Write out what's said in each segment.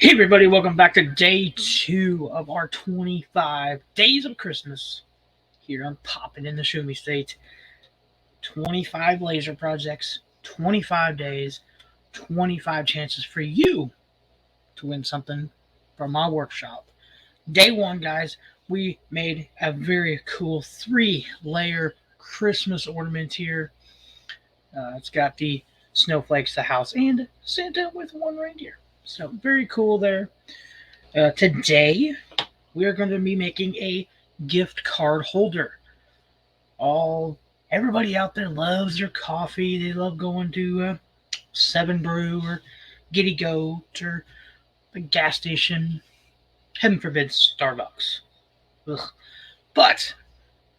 Hey everybody, welcome back to day 2 of our 25 days of Christmas here on Poppin' in the Shumi State. 25 laser projects, 25 days, 25 chances for you to win something from my workshop. Day 1, guys, we made a very cool 3-layer Christmas ornament here. It's got the snowflakes, the house, and Santa with one reindeer. So very cool there. Today, we are going to be making a gift card holder. Everybody out there loves their coffee. They love going to Seven Brew or Giddy Goat or the gas station. Heaven forbid Starbucks. Ugh. But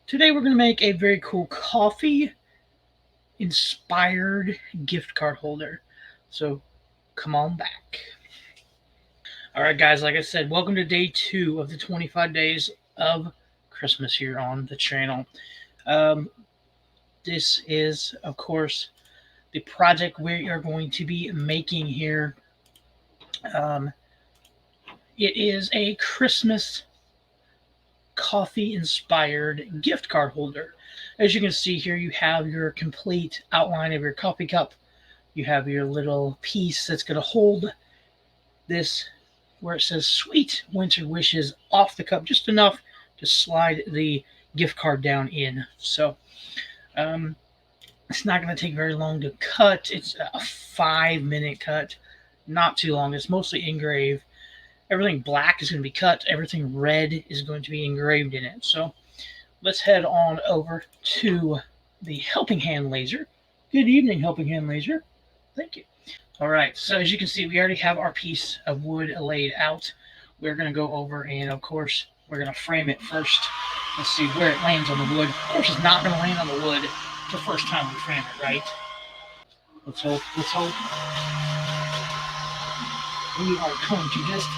today we're going to make a very cool coffee-inspired gift card holder. So come on back. Alright guys, like I said, welcome to day 2 of the 25 days of Christmas here on the channel. This is, of course, the project we are going to be making here. It is a Christmas coffee-inspired gift card holder. As you can see here, you have your complete outline of your coffee cup. You have your little piece that's going to hold this where it says Sweet Winter Wishes off the cup, just enough to slide the gift card down in. So it's not going to take very long to cut. It's a 5-minute cut, not too long. It's mostly engrave. Everything black is going to be cut. Everything red is going to be engraved in it. So let's head on over to the Helping Hand laser. Good evening, Helping Hand laser. Thank you. All right, so as you can see, we already have our piece of wood laid out. We're going to go over and, of course, we're going to frame it first. Let's see where it lands on the wood. Of course, it's not going to land on the wood the first time we frame it, right? Let's hope. Let's hope. We are going to just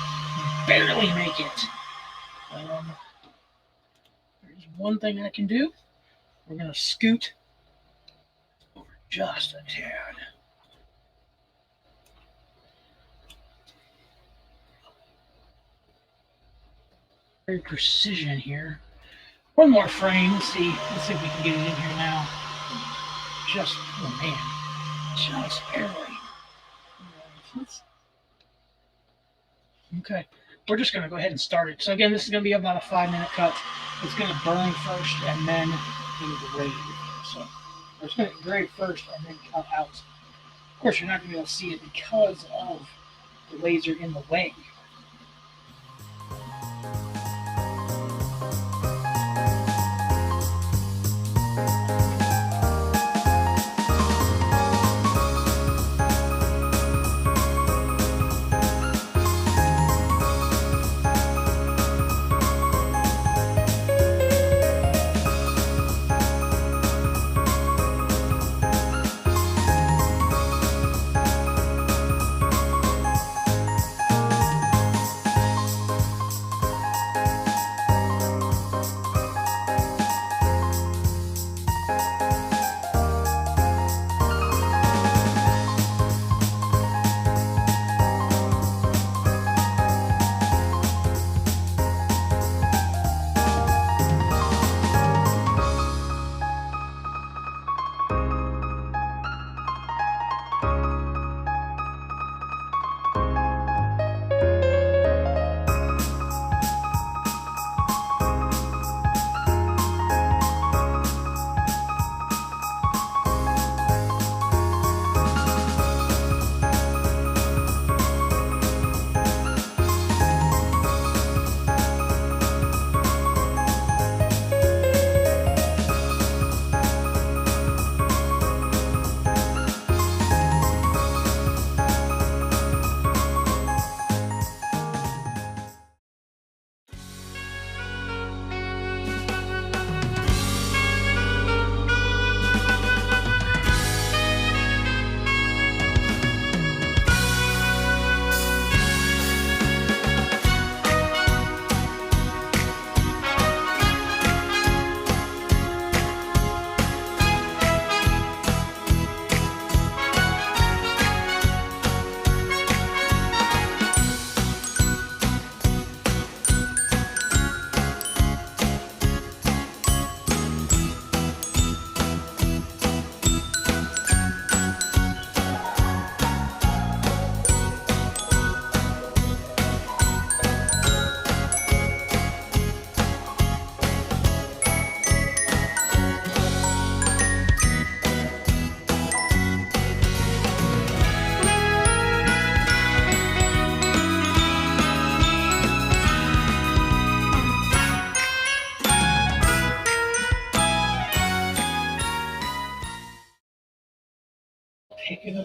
barely make it. There's one thing I can do. We're going to scoot over just a tad. Very precision here. One more frame. Let's see if we can get it in here now. Oh man, just barely. Okay, we're just gonna go ahead and start it. So again, this is gonna be about a 5-minute cut. It's gonna burn first and then engrave. So we're just gonna engrave first and then cut out. Of course, you're not gonna be able to see it because of the laser in the way.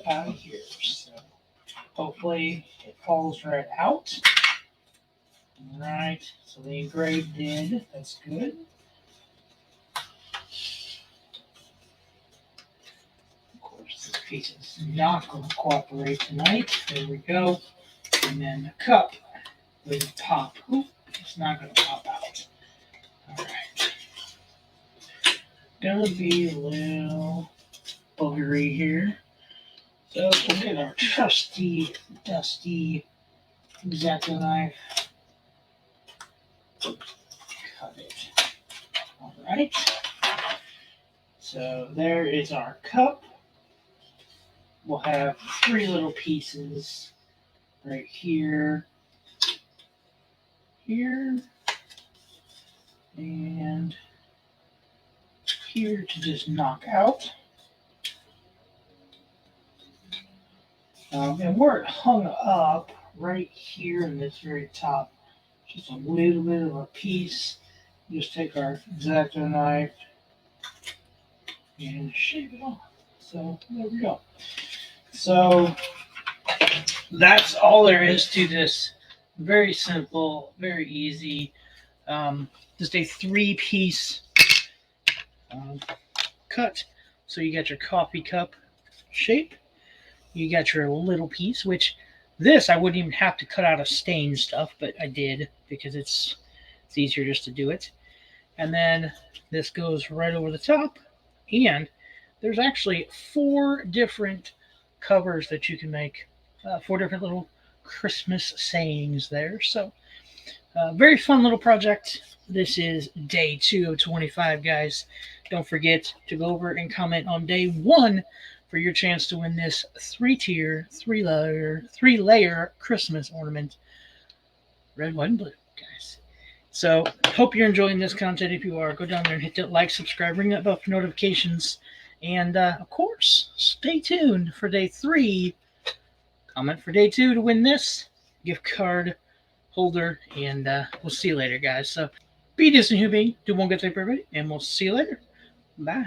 clip out of here. So hopefully it falls right out. All right, so the engrave did. That's good. Of course, this piece is not going to cooperate tonight. There we go. And then the cup will pop. Oop, it's not going to pop out. All right. Gonna be a little buggery here. So we'll get our trusty, dusty X-Acto knife. Cut it. All right. So there is our cup. We'll have 3 little pieces right here, here, and here to just knock out. And where it hung up, right here in this very top, just a little bit of a piece. Just take our X-Acto knife and shave it off. So there we go. So that's all there is to this. Very simple, very easy. Just a 3-piece cut. So you got your coffee cup shape. You got your little piece, which this I wouldn't even have to cut out of stain stuff, but I did because it's easier just to do it. And then this goes right over the top. And there's actually 4 different covers that you can make. 4 different little Christmas sayings there. So very fun little project. This is day 2 of 25, guys. Don't forget to go over and comment on day 1 for your chance to win this 3-tier, 3-layer Christmas ornament. Red, white, and blue, guys. So, hope you're enjoying this content. If you are, go down there and hit that like, subscribe, ring that bell for notifications. And, of course, stay tuned for day 3. Comment for day 2 to win this gift card holder. And we'll see you later, guys. So, be a decent human being. Do one good thing for everybody. And we'll see you later. Bye.